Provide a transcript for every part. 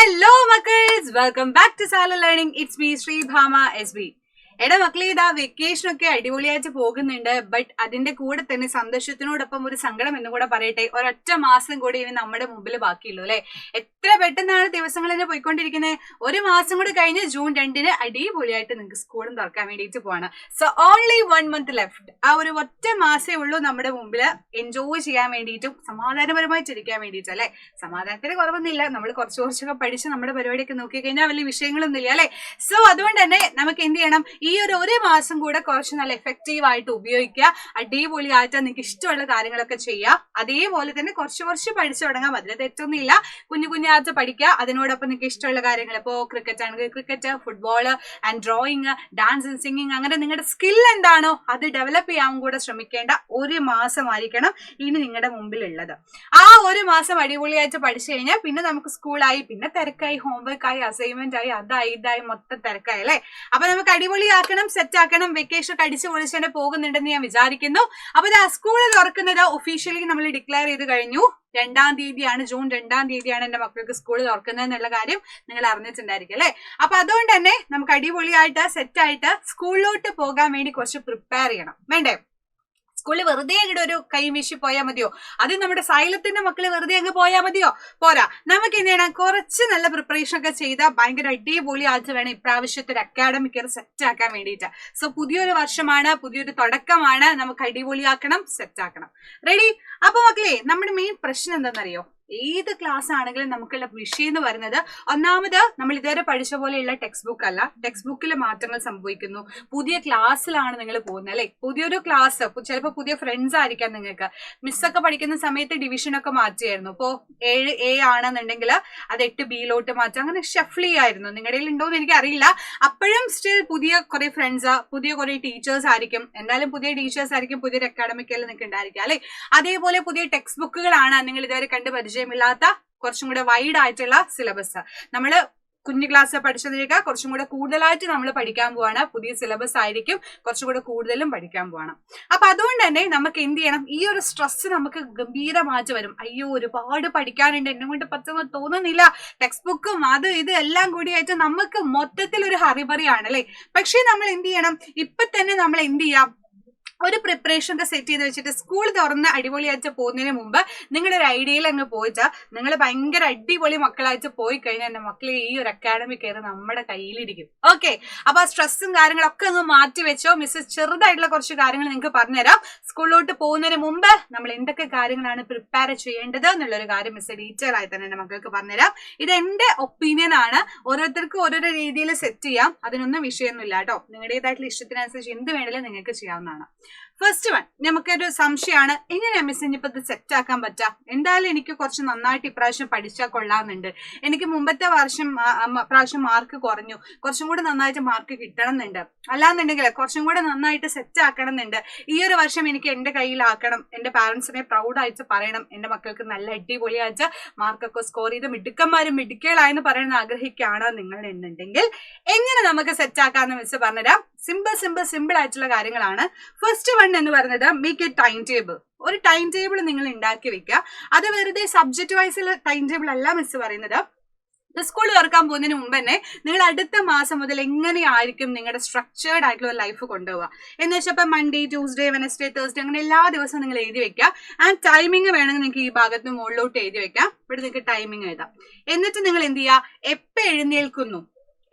Hello Muckles! Welcome back to Sala Learning. It's me Sri Bhama SB. എടാ മക്കളെ ഇതാ വെക്കേഷനൊക്കെ അടിപൊളിയായിട്ട് പോകുന്നുണ്ട്. ബട്ട് അതിന്റെ കൂടെ തന്നെ സന്തോഷത്തിനോടൊപ്പം ഒരു സങ്കടം എന്നും കൂടെ പറയട്ടെ. ഒരൊറ്റ മാസം കൂടി ഇനി നമ്മുടെ മുമ്പിൽ ബാക്കിയുള്ളൂ അല്ലെ. എത്ര പെട്ടെന്നാണ് ദിവസങ്ങൾ തന്നെ പോയിക്കൊണ്ടിരിക്കുന്നത്. ഒരു മാസം കൂടി കഴിഞ്ഞ് ജൂൺ 2 അടിപൊളിയായിട്ട് നിങ്ങൾക്ക് സ്കൂളും തുറക്കാൻ വേണ്ടിയിട്ട് പോവാണ്. So only 1 month left. ആ ഒരു ഒറ്റ മാസേ ഉള്ളൂ നമ്മുടെ മുമ്പിൽ എൻജോയ് ചെയ്യാൻ വേണ്ടിയിട്ടും സമാധാനപരമായിട്ടിരിക്കാൻ വേണ്ടിയിട്ട് അല്ലെ. സമാധാനത്തിന് കുറവൊന്നുമില്ല. നമ്മൾ കുറച്ചൊക്കെ പഠിച്ച് നമ്മുടെ പരിപാടിയൊക്കെ നോക്കി കഴിഞ്ഞാൽ വലിയ വിഷയങ്ങളൊന്നും ഇല്ല അല്ലെ. സോ അതുകൊണ്ട് തന്നെ നമുക്ക് എന്ത് ചെയ്യണം, ഈ ഒരു മാസം കൂടെ കുറച്ച് നല്ല എഫക്റ്റീവ് ആയിട്ട് ഉപയോഗിക്കുക. അടിപൊളിയായിട്ട് നിങ്ങൾക്ക് ഇഷ്ടമുള്ള കാര്യങ്ങളൊക്കെ ചെയ്യുക. അതേപോലെ തന്നെ കുറച്ച് പഠിച്ചു തുടങ്ങാം. അതിൽ തെറ്റൊന്നുമില്ല. കുഞ്ഞായിട്ട് പഠിക്കുക. അതിനോടൊപ്പം നിങ്ങൾക്ക് ഇഷ്ടമുള്ള കാര്യങ്ങൾ, ഇപ്പോൾ ക്രിക്കറ്റ് ആണെങ്കിൽ cricket, football and drawing, dance and singing, അങ്ങനെ നിങ്ങളുടെ സ്കിൽ എന്താണോ അത് ഡെവലപ്പ് ചെയ്യാൻ കൂടെ ശ്രമിക്കേണ്ട ഒരു മാസമായിരിക്കണം ഇനി നിങ്ങളുടെ മുമ്പിലുള്ളത്. ആ ഒരു മാസം അടിപൊളിയായിട്ട് പഠിച്ചു കഴിഞ്ഞാൽ പിന്നെ നമുക്ക് സ്കൂളായി, പിന്നെ തിരക്കായി, ഹോംവർക്കായി, അസൈൻമെന്റ് ആയി, അതായി ഇതായി മൊത്തം തിരക്കായി അല്ലെ. അപ്പൊ നമുക്ക് അടിപൊളിയാക്കണം, സെറ്റ് ആക്കണം. വെക്കേഷൻ ഒക്കെ അടിച്ചു പൊളിച്ച് തന്നെ പോകുന്നുണ്ടെന്ന് ഞാൻ വിചാരിക്കുന്നു. അപ്പൊ സ്കൂൾ തുറക്കുന്നത് ഒഫീഷ്യലി നമ്മൾ ഡിക്ലെയർ ചെയ്ത് കഴിഞ്ഞു. 2-ാം തീയതിയാണ്, ജൂൺ 2-ാം തീയതിയാണ് എന്റെ മക്കൾക്ക് സ്കൂൾ തുറക്കുന്നത് എന്നുള്ള കാര്യം നിങ്ങൾ അറിഞ്ഞിട്ടുണ്ടായിരിക്കും അല്ലെ. അപ്പൊ അതുകൊണ്ട് തന്നെ നമുക്ക് അടിപൊളിയായിട്ട് സെറ്റ് ആയിട്ട് സ്കൂളിലോട്ട് പോകാൻ വേണ്ടി കുറച്ച് പ്രിപ്പയർ ചെയ്യണം. വേണ്ടേ? സ്കൂളിൽ വെറുതെ അങ്ങോട്ട് ഒരു കൈ വീശി പോയാൽ മതിയോ? അത് നമ്മുടെ സൈലത്തിന്റെ മക്കള് വെറുതെ അങ്ങ് പോയാൽ മതിയോ? പോരാ. നമുക്ക് എന്ത് ചെയ്യണം, കുറച്ച് നല്ല പ്രിപ്പറേഷൻ ഒക്കെ ചെയ്താൽ ഭയങ്കര അടിപൊളിയായിട്ട് വേണം ഇപ്രാവശ്യത്തെ ഒരു അക്കാഡമിക് ഇയർ സെറ്റ് ആക്കാൻ വേണ്ടിയിട്ട്. സോ പുതിയൊരു വർഷമാണ്, പുതിയൊരു തുടക്കമാണ്. നമുക്ക് അടിപൊളിയാക്കണം, സെറ്റ് ആക്കണം. റെഡി? അപ്പൊ മക്കളെ, നമ്മുടെ മെയിൻ പ്രശ്നം എന്താണെന്നറിയോ? ഏത് ക്ലാസ് ആണെങ്കിലും നമുക്കുള്ള വിഷയം എന്ന് പറയുന്നത്, ഒന്നാമത് നമ്മൾ ഇതുവരെ പഠിച്ച പോലെയുള്ള ടെക്സ്റ്റ് ബുക്ക് അല്ല. ടെക്സ്റ്റ് ബുക്കിൽ മാറ്റങ്ങൾ സംഭവിക്കുന്നു. പുതിയ ക്ലാസ്സിലാണ് നിങ്ങൾ പോകുന്നത് അല്ലെ. പുതിയൊരു ക്ലാസ്, ചിലപ്പോൾ പുതിയ ഫ്രണ്ട്സ് ആയിരിക്കാം നിങ്ങൾക്ക്. മിസ്സൊക്കെ പഠിക്കുന്ന സമയത്ത് ഡിവിഷൻ ഒക്കെ മാറ്റിയായിരുന്നു. ഇപ്പോ 7A ആണെന്നുണ്ടെങ്കിൽ അത് 8Bയിലോട്ട് മാറ്റാം. അങ്ങനെ ഷഫിൾ ചെയ്യായിരുന്നു. നിങ്ങളുടെ കയ്യിൽ ഉണ്ടോന്ന് എനിക്ക് അറിയില്ല. അപ്പോഴും സ്റ്റിൽ പുതിയ കുറെ ഫ്രണ്ട്സ്, പുതിയ കുറെ ടീച്ചേഴ്സ് ആയിരിക്കും. എന്തായാലും പുതിയ ടീച്ചേഴ്സ് ആയിരിക്കും, പുതിയൊരു അക്കാഡമിക് ഇയറിൽ നിങ്ങൾക്ക് ഉണ്ടായിരിക്കും അല്ലെ. അതേപോലെ പുതിയ ടെക്സ്റ്റ് ബുക്കുകളാണ് നിങ്ങൾ ഇതുവരെ കണ്ട് പരിചയമില്ലാത്ത കുറച്ചും കൂടെ വൈഡ് ആയിട്ടുള്ള സിലബസ്. നമ്മള് കുഞ്ഞു ക്ലാസ് പഠിച്ചതിനേക്കാൾ കുറച്ചും കൂടെ കൂടുതലായിട്ട് നമ്മൾ പഠിക്കാൻ പോവാണ്. പുതിയ സിലബസ് ആയിരിക്കും, കുറച്ചും കൂടെ കൂടുതലും പഠിക്കാൻ പോവാണ്. അപ്പൊ അതുകൊണ്ട് തന്നെ നമുക്ക് എന്ത് ചെയ്യണം, ഈ ഒരു സ്ട്രെസ് നമുക്ക് ഗംഭീരമായിട്ട് വരും. അയ്യോ, ഒരുപാട് പഠിക്കാനുണ്ട്, എന്നെ കൊണ്ട് പറ്റുന്ന തോന്നുന്നില്ല, ടെക്സ്റ്റ് ബുക്കും അത് ഇത് എല്ലാം കൂടിയായിട്ട് നമുക്ക് മൊത്തത്തിൽ ഒരു ഹറിബറിയാണ് അല്ലെ. പക്ഷെ നമ്മൾ എന്ത് ചെയ്യണം, ഇപ്പൊ തന്നെ നമ്മൾ എന്ത് ചെയ്യാം, ഒരു പ്രിപ്പറേഷൻ ഒക്കെ സെറ്റ് ചെയ്ത് വെച്ചിട്ട് സ്കൂൾ തുറന്ന് അടിപൊളിയായിട്ട് പോകുന്നതിന് മുമ്പ് നിങ്ങളുടെ ഒരു ഐഡിയയിൽ അങ്ങ് പോയിട്ട് നിങ്ങൾ ഭയങ്കര അടിപൊളി മക്കളായിട്ട് പോയി കഴിഞ്ഞാൽ എന്റെ മക്കളെ ഈ ഒരു അക്കാഡമിക് ഇയർ നമ്മുടെ കയ്യിലിരിക്കും. ഓക്കെ, അപ്പൊ ആ സ്ട്രെസ്സും കാര്യങ്ങളൊക്കെ അങ്ങ് മാറ്റി വെച്ചോ. മിസ്സസ് ചെറുതായിട്ടുള്ള കുറച്ച് കാര്യങ്ങൾ നിങ്ങൾക്ക് പറഞ്ഞുതരാം. സ്കൂളിലോട്ട് പോകുന്നതിന് മുമ്പ് നമ്മൾ എന്തൊക്കെ കാര്യങ്ങളാണ് പ്രിപ്പയർ ചെയ്യേണ്ടത് എന്നുള്ളൊരു കാര്യം മിസ് ഡീറ്റെയിൽ ആയി തന്നെ എന്റെ മക്കൾക്ക് പറഞ്ഞുതരാം. ഇത് എന്റെ ഒപ്പീനിയൻ ആണ്. ഓരോരുത്തർക്കും ഓരോരോ രീതിയിൽ സെറ്റ് ചെയ്യാം. അതിനൊന്നും വിഷയമൊന്നുമില്ല കേട്ടോ. നിങ്ങളുടേതായിട്ടുള്ള ഇഷ്ടത്തിനനുസരിച്ച് എന്ത് വേണമെങ്കിലും നിങ്ങൾക്ക് ചെയ്യാവുന്നതാണ്. ഫസ്റ്റ് വൺ, നമുക്കൊരു സംശയമാണ്, എങ്ങനെയാ മിസ് ഇനിയിപ്പോ ഇത് സെറ്റ് ആക്കാൻ പറ്റുക? എന്തായാലും എനിക്ക് കുറച്ച് നന്നായിട്ട് ഇപ്രാവശ്യം പഠിച്ചാൽ കൊള്ളാമെന്നുണ്ട്. എനിക്ക് മുമ്പത്തെ പ്രാവശ്യം മാർക്ക് കുറഞ്ഞു, കുറച്ചും കൂടെ നന്നായിട്ട് മാർക്ക് കിട്ടണം എന്നുണ്ട്. അല്ലാന്നുണ്ടെങ്കിൽ കുറച്ചും കൂടെ നന്നായിട്ട് സെറ്റ് ആക്കണം എന്നുണ്ട്. ഈ ഒരു വർഷം എനിക്ക് എന്റെ കയ്യിലാക്കണം, എന്റെ പാരന്റ്സിനെ പ്രൗഡായിട്ട് പറയണം, എന്റെ മക്കൾക്ക് നല്ല അടിപൊളിയായിട്ട് മാർക്കൊക്കെ സ്കോർ ചെയ്ത് മിടുക്കന്മാരും മിടുക്കികളായെന്ന് പറയുന്ന ആഗ്രഹിക്കുകയാണ് നിങ്ങൾ എന്നുണ്ടെങ്കിൽ എങ്ങനെ നമുക്ക് സെറ്റ് ആക്കാന്ന് മിസ് പറഞ്ഞുതരാം. സിമ്പിൾ ആയിട്ടുള്ള കാര്യങ്ങളാണ്. ഫസ്റ്റ് വൺ എന്ന് പറയുന്നത്, മേക്ക് എ ടൈം ടേബിൾ. ഒരു ടൈം ടേബിൾ നിങ്ങൾ ഉണ്ടാക്കി വെക്കുക. അത് വെറുതെ സബ്ജക്ട് വൈസുള്ള ടൈം ടേബിൾ അല്ല മിസ് പറയുന്നത്. സ്കൂൾ തുറക്കാൻ പോകുന്നതിന് മുമ്പ് തന്നെ നിങ്ങൾ അടുത്ത മാസം മുതൽ എങ്ങനെയായിരിക്കും നിങ്ങളുടെ സ്ട്രക്ചേർഡ് ആയിട്ടുള്ള ലൈഫ് കൊണ്ടുപോവുക എന്ന് വെച്ചാൽ ഇപ്പം മൺഡേ, ട്യൂസ്ഡേ, വെനസ്ഡേ, തേഴ്സ്ഡേ അങ്ങനെ എല്ലാ ദിവസവും നിങ്ങൾ എഴുതി വെക്കുക. ആൻഡ് ടൈമിംഗ് വേണമെങ്കിൽ നിങ്ങൾക്ക് ഈ ഭാഗത്ത് മുകളിലോട്ട് എഴുതി വെക്കാം. ഇവിടെ നിങ്ങൾക്ക് ടൈമിംഗ് എഴുതാം. എന്നിട്ട് നിങ്ങൾ എന്ത് ചെയ്യുക, എപ്പോൾ എഴുന്നേൽക്കുന്നു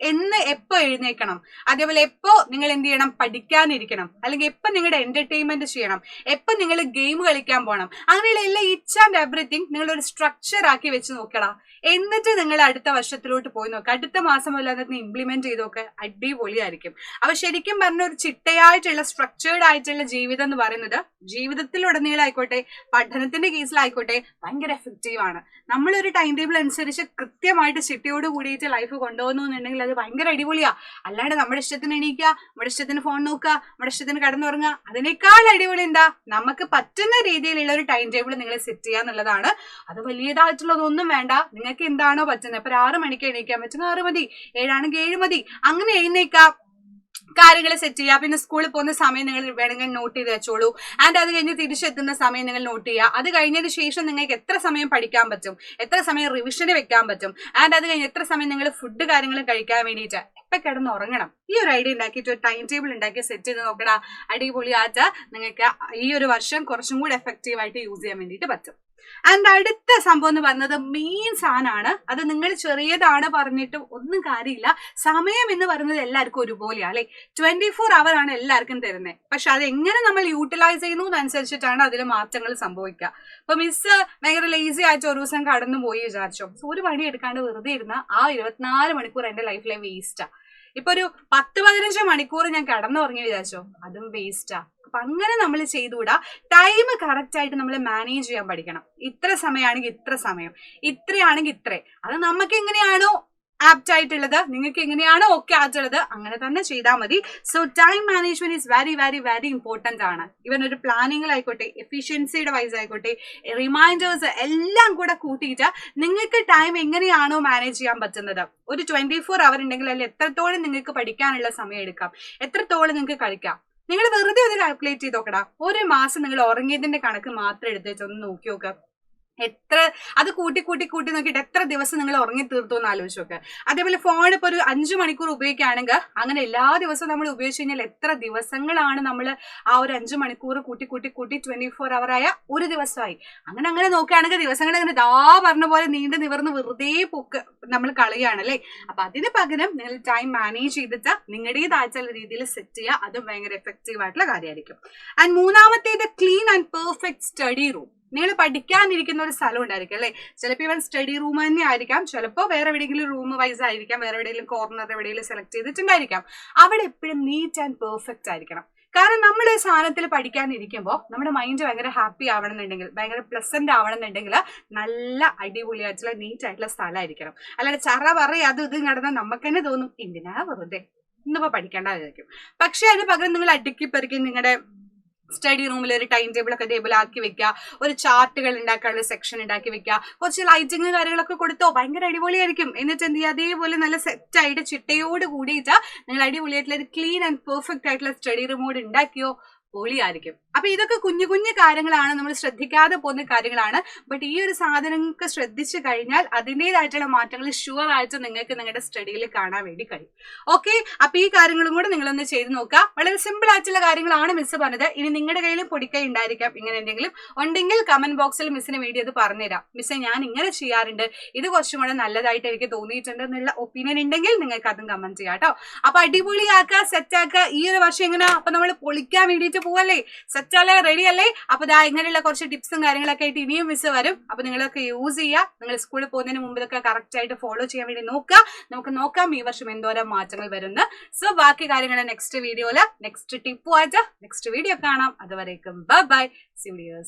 എപ്പോ എഴുന്നേക്കണം, അതേപോലെ എപ്പോ നിങ്ങൾ എന്ത് ചെയ്യണം, പഠിക്കാനിരിക്കണം, അല്ലെങ്കിൽ എപ്പോ നിങ്ങളുടെ എന്റർടൈൻമെന്റ് ചെയ്യണം, എപ്പോ നിങ്ങൾ ഗെയിം കളിക്കാൻ പോകണം, അങ്ങനെയുള്ള എല്ലാ ഈച്ച് ആൻഡ് എവറിത്തിങ് നിങ്ങൾ ഒരു സ്ട്രക്ചർ ആക്കി വെച്ച് നോക്കണം. എന്നിട്ട് നിങ്ങൾ അടുത്ത വർഷത്തിലോട്ട് പോയി നോക്കുക. അടുത്ത മാസം മുതൽ അതൊക്കെ ഇംപ്ലിമെന്റ് ചെയ്ത് നോക്കുക. അടിപൊളിയായിരിക്കും. അപ്പൊ ശരിക്കും പറഞ്ഞ ഒരു ചിട്ടയായിട്ടുള്ള സ്ട്രക്ചേർഡ് ആയിട്ടുള്ള ജീവിതം എന്ന് പറയുന്നത് ജീവിതത്തിലുടനീളായിക്കോട്ടെ, പഠനത്തിന്റെ കേസിലായിക്കോട്ടെ ഭയങ്കര എഫക്റ്റീവ് ആണ്. നമ്മളൊരു ടൈം ടേബിൾ അനുസരിച്ച് കൃത്യമായിട്ട് ചിട്ടയോട് കൂടിയിട്ട് ലൈഫ് കൊണ്ടുപോകുന്നു എന്നുണ്ടെങ്കിൽ അത് ഭയങ്കര അടിപൊളിയാ. അല്ലാണ്ട് നമ്മുടെ ഇഷ്ടത്തിന് എണീക്കുക, നമ്മുടെ ഇഷ്ടത്തിന് ഫോൺ നോക്കുക, നമ്മുടെ ഇഷ്ടത്തിന് കടന്നുറങ്ങുക, അതിനേക്കാൾ അടിപൊളി എന്താ, നമുക്ക് പറ്റുന്ന രീതിയിലുള്ള ഒരു ടൈം ടേബിൾ നിങ്ങൾ സെറ്റ് ചെയ്യുക എന്നുള്ളതാണ്. അത് വലിയതായിട്ടുള്ളതൊന്നും വേണ്ട. നിങ്ങൾക്ക് എന്താണോ പറ്റുന്നത്, ഇപ്പൊ 6 മണിക്ക് എണീക്കാൻ പറ്റുന്ന 6 മതി, 7 ആണെങ്കിൽ 7 മതി, അങ്ങനെ എഴുന്നേക്കാം. കാര്യങ്ങൾ സെറ്റ് ചെയ്യുക. പിന്നെ സ്കൂളിൽ പോകുന്ന സമയം നിങ്ങൾ വേണമെങ്കിൽ നോട്ട് ചെയ്ത് വെച്ചോളൂ. ആൻഡ് അത് കഴിഞ്ഞ് തിരിച്ചെത്തുന്ന സമയം നിങ്ങൾ നോട്ട് ചെയ്യുക. അത് കഴിഞ്ഞതിന് ശേഷം നിങ്ങൾക്ക് എത്ര സമയം പഠിക്കാൻ പറ്റും, എത്ര സമയം റിവിഷന് വെക്കാൻ പറ്റും, ആൻഡ് അത് കഴിഞ്ഞ് എത്ര സമയം നിങ്ങൾ ഫുഡ് കാര്യങ്ങൾ കഴിക്കാൻ വേണ്ടിയിട്ട് എപ്പൊ കിടന്ന് ഉറങ്ങണം, ഈ ഒരു ഐഡിയ ഉണ്ടാക്കിയിട്ട് ഒരു ടൈം ടേബിൾ ഉണ്ടാക്കി സെറ്റ് ചെയ്ത് നോക്കടാ. അടിപൊളിയായിട്ട് നിങ്ങൾക്ക് ഈ ഒരു വർഷം കുറച്ചും കൂടി എഫക്റ്റീവായിട്ട് യൂസ് ചെയ്യാൻ വേണ്ടിയിട്ട് പറ്റും. ആൻഡ് അടുത്ത സംഭവം എന്ന് പറയുന്നത് മെയിൻ സാധനമാണ്. അത് നിങ്ങൾ ചെറിയതാണ് പറഞ്ഞിട്ടും ഒന്നും കാര്യമില്ല. സമയം എന്ന് പറയുന്നത് എല്ലാവർക്കും ഒരുപോലെയാണ് അല്ലെ. 24 hour ആണ് എല്ലാവർക്കും തരുന്നത്. പക്ഷെ അത് എങ്ങനെ നമ്മൾ യൂട്ടിലൈസ് ചെയ്യുന്നു അനുസരിച്ചിട്ടാണ് അതിൽ മാറ്റങ്ങൾ സംഭവിക്കുക. ഇപ്പൊ മിസ് ഭയങ്കര ലേസി ആയിട്ട് ഒരു ദിവസം കടന്നു പോയി വിചാരിച്ചോ, ഒരു പണി എടുക്കാണ്ട് വെറുതെ ഇരുന്ന ആ 24 മണിക്കൂർ എന്റെ ലൈഫിലെ വേസ്റ്റാ. ഇപ്പൊ ഒരു 10-15 മണിക്കൂർ ഞാൻ കടന്നുറങ്ങി വിചാരിച്ചോ, അതും വേസ്റ്റാ. അപ്പൊ അങ്ങനെ നമ്മൾ ചെയ്തുകൂടാ. ടൈം കറക്റ്റ് ആയിട്ട് നമ്മൾ മാനേജ് ചെയ്യാൻ പഠിക്കണം. ഇത്ര സമയമാണെങ്കിൽ ഇത്ര സമയം, ഇത്രയാണെങ്കിൽ ഇത്ര. അത് നമുക്ക് എങ്ങനെയാണോ ആപ്റ്റ് ആയിട്ടുള്ളത്, നിങ്ങൾക്ക് എങ്ങനെയാണോ ഓക്കെ ആയിട്ടുള്ളത് അങ്ങനെ തന്നെ ചെയ്താൽ മതി. So time management is very very very important ആണ്. ഇവൻ ഒരു പ്ലാനിങ്ങിലായിക്കോട്ടെ, എഫിഷ്യൻസിയുടെ വൈസ് ആയിക്കോട്ടെ, റിമൈൻഡേഴ്സ് എല്ലാം കൂടെ കൂട്ടിയിട്ട് നിങ്ങൾക്ക് ടൈം എങ്ങനെയാണോ മാനേജ് ചെയ്യാൻ പറ്റുന്നത്. ഒരു 24 hour ഉണ്ടെങ്കിൽ അതിൽ എത്രത്തോളം നിങ്ങൾക്ക് പഠിക്കാനുള്ള സമയം എടുക്കാം, എത്രത്തോളം നിങ്ങൾക്ക് കളിക്കാം. നിങ്ങൾ വെറുതെ ഒന്ന് കാൽക്കുലേറ്റ് ചെയ്ത് നോക്കടാ. ഒരു മാസം നിങ്ങൾ ഉറങ്ങിയതിന്റെ കണക്ക് മാത്രം എടുത്തേച്ച് ഒന്ന് നോക്കി നോക്കുക. എത്ര അത് കൂട്ടി കൂട്ടി കൂട്ടി നോക്കിയിട്ട് എത്ര ദിവസം നിങ്ങൾ ഉറങ്ങി തീർത്തു എന്ന് ആലോചിച്ച് നോക്കുക. അതേപോലെ ഫോൺ ഇപ്പോൾ ഒരു 5 മണിക്കൂർ ഉപയോഗിക്കുകയാണെങ്കിൽ അങ്ങനെ എല്ലാ ദിവസവും നമ്മൾ ഉപയോഗിച്ച് കഴിഞ്ഞാൽ എത്ര ദിവസങ്ങളാണ് നമ്മൾ ആ ഒരു 5 മണിക്കൂർ കൂട്ടി കൂട്ടി കൂട്ടി 24 hour ആയ ഒരു ദിവസമായി. അങ്ങനെ അങ്ങനെ നോക്കുകയാണെങ്കിൽ ദിവസങ്ങൾ അങ്ങനെ പറഞ്ഞ പോലെ നീണ്ടു നിവർന്ന് വെറുതെ നമ്മൾ കളയുകയാണല്ലേ. അപ്പൊ അതിന് പകരം നിങ്ങൾ ടൈം മാനേജ് ചെയ്തിട്ട് നിങ്ങളുടേതായിട്ടുള്ള രീതിയിൽ സെറ്റ് ചെയ്യുക. അതും ഭയങ്കര എഫക്റ്റീവ് ആയിട്ടുള്ള കാര്യമായിരിക്കും. ആൻഡ് മൂന്നാമത്തേത് clean and perfect study room. നിങ്ങൾ പഠിക്കാനിരിക്കുന്ന ഒരു സ്ഥലം ഉണ്ടായിരിക്കും അല്ലെ. ചിലപ്പോൾ ഇവൻ സ്റ്റഡി റൂം തന്നെ ആയിരിക്കാം, ചിലപ്പോൾ വേറെ എവിടെയെങ്കിലും റൂം വൈസ് ആയിരിക്കാം, വേറെ എവിടെയെങ്കിലും കോർണർ എവിടെയെങ്കിലും സെലക്ട് ചെയ്തിട്ടുണ്ടായിരിക്കാം. അവിടെ എപ്പോഴും നീറ്റ് ആൻഡ് പെർഫെക്റ്റ് ആയിരിക്കണം. കാരണം നമ്മൾ ഈ സാധനത്തിൽ പഠിക്കാനിരിക്കുമ്പോൾ നമ്മുടെ മൈൻഡ് ഭയങ്കര ഹാപ്പി ആവണമെന്നുണ്ടെങ്കിൽ, ഭയങ്കര പ്ലസന്റ് ആവണമെന്നുണ്ടെങ്കിൽ നല്ല അടിപൊളിയായിട്ടുള്ള നീറ്റ് ആയിട്ടുള്ള സ്ഥലമായിരിക്കണം. അല്ലാതെ ചറ പറയും അത് ഇത് നടന്നാൽ നമുക്ക് തന്നെ തോന്നും എന്തിനാ വെറുതെ ഇന്നിപ്പോ പഠിക്കേണ്ടതായിരിക്കും. പക്ഷെ അതിന് പകരം നിങ്ങൾ അടുക്കി പെറുക്കി നിങ്ങളുടെ സ്റ്റഡി റൂമിൽ ഒരു ടൈം ടേബിൾ ഒക്കെ ടേബിൾ ആക്കി വെക്കുക, ഒരു ചാർട്ടുകൾ ഉണ്ടാക്കാനുള്ള സെക്ഷൻ ഉണ്ടാക്കി വെക്കുക, കുറച്ച് ലൈറ്റിങ് കാര്യങ്ങളൊക്കെ കൊടുത്തോ ഭയങ്കര അടിപൊളിയായിരിക്കും. എന്നിട്ട് എന്ത് ചെയ്യുക, അതേപോലെ നല്ല സെറ്റായിട്ട് ചിട്ടയോട് കൂടിയിട്ട് നിങ്ങൾ അടിപൊളിയായിട്ടുള്ള ഒരു ക്ലീൻ ആൻഡ് പെർഫെക്റ്റ് ആയിട്ടുള്ള സ്റ്റഡി റൂമോട് ഉണ്ടാക്കിയോ പൊളിയായിരിക്കും. അപ്പൊ ഇതൊക്കെ കുഞ്ഞു കുഞ്ഞു കാര്യങ്ങളാണ്, നമ്മൾ ശ്രദ്ധിക്കാതെ പോകുന്ന കാര്യങ്ങളാണ്. ബട്ട് ഈ ഒരു സാധനങ്ങൾക്ക് ശ്രദ്ധിച്ചു കഴിഞ്ഞാൽ അതിൻ്റെതായിട്ടുള്ള മാറ്റങ്ങൾ ഷുവർ ആയിട്ട് നിങ്ങൾക്ക് നിങ്ങളുടെ സ്റ്റഡിയിൽ കാണാൻ വേണ്ടി കഴിയും. ഓക്കെ, അപ്പൊ ഈ കാര്യങ്ങളും കൂടെ നിങ്ങളൊന്ന് ചെയ്ത് നോക്കുക. വളരെ സിമ്പിൾ ആയിട്ടുള്ള കാര്യങ്ങളാണ് മിസ് പറഞ്ഞത്. ഇനി നിങ്ങളുടെ കയ്യിലും പൊടിക്കൈ ഉണ്ടായിരിക്കാം, ഇങ്ങനെ എന്തെങ്കിലും ഉണ്ടെങ്കിൽ കമന്റ് ബോക്സിൽ മിസ്സിന് വേണ്ടി അത് പറഞ്ഞുതരാം. മിസ്സെ ഞാൻ ഇങ്ങനെ ചെയ്യാറുണ്ട്, ഇത് കുറച്ചും കൂടെ നല്ലതായിട്ട് എനിക്ക് തോന്നിയിട്ടുണ്ട് എന്നുള്ള ഒപ്പീനിയൻ ഉണ്ടെങ്കിൽ നിങ്ങൾക്ക് അതും കമന്റ് ചെയ്യാം കേട്ടോ. അപ്പൊ അടിപൊളിയാക്കുക, സെറ്റാക്കുക. ഈ ഒരു വർഷം എങ്ങനെയാ അപ്പൊ നമ്മൾ പൊളിക്കാൻ വേണ്ടിയിട്ട് പോവല്ലേ, സെറ്റല്ലേ, റെഡി അല്ലേ? അപ്പൊ ഇതാ ഇങ്ങനെയുള്ള കുറച്ച് ടിപ്സും കാര്യങ്ങളൊക്കെ ആയിട്ട് ഇനിയും മിസ് വരും. അപ്പൊ നിങ്ങളൊക്കെ യൂസ് ചെയ്യുക. നിങ്ങൾ സ്കൂളിൽ പോകുന്നതിന് മുമ്പ് ഇതൊക്കെ കറക്റ്റ് ആയിട്ട് ഫോളോ ചെയ്യാൻ വേണ്ടി നോക്കുക. നമുക്ക് നോക്കാം ഈ വർഷം എന്തോരം മാറ്റങ്ങൾ വരുന്നു. സോ ബാക്കി കാര്യങ്ങൾ നെക്സ്റ്റ് വീഡിയോയില് നെക്സ്റ്റ് ടിപ്പുമായിട്ട് നെക്സ്റ്റ് വീഡിയോ കാണാം. അതുവരേക്കും ബൈ ബൈ, സീ യു.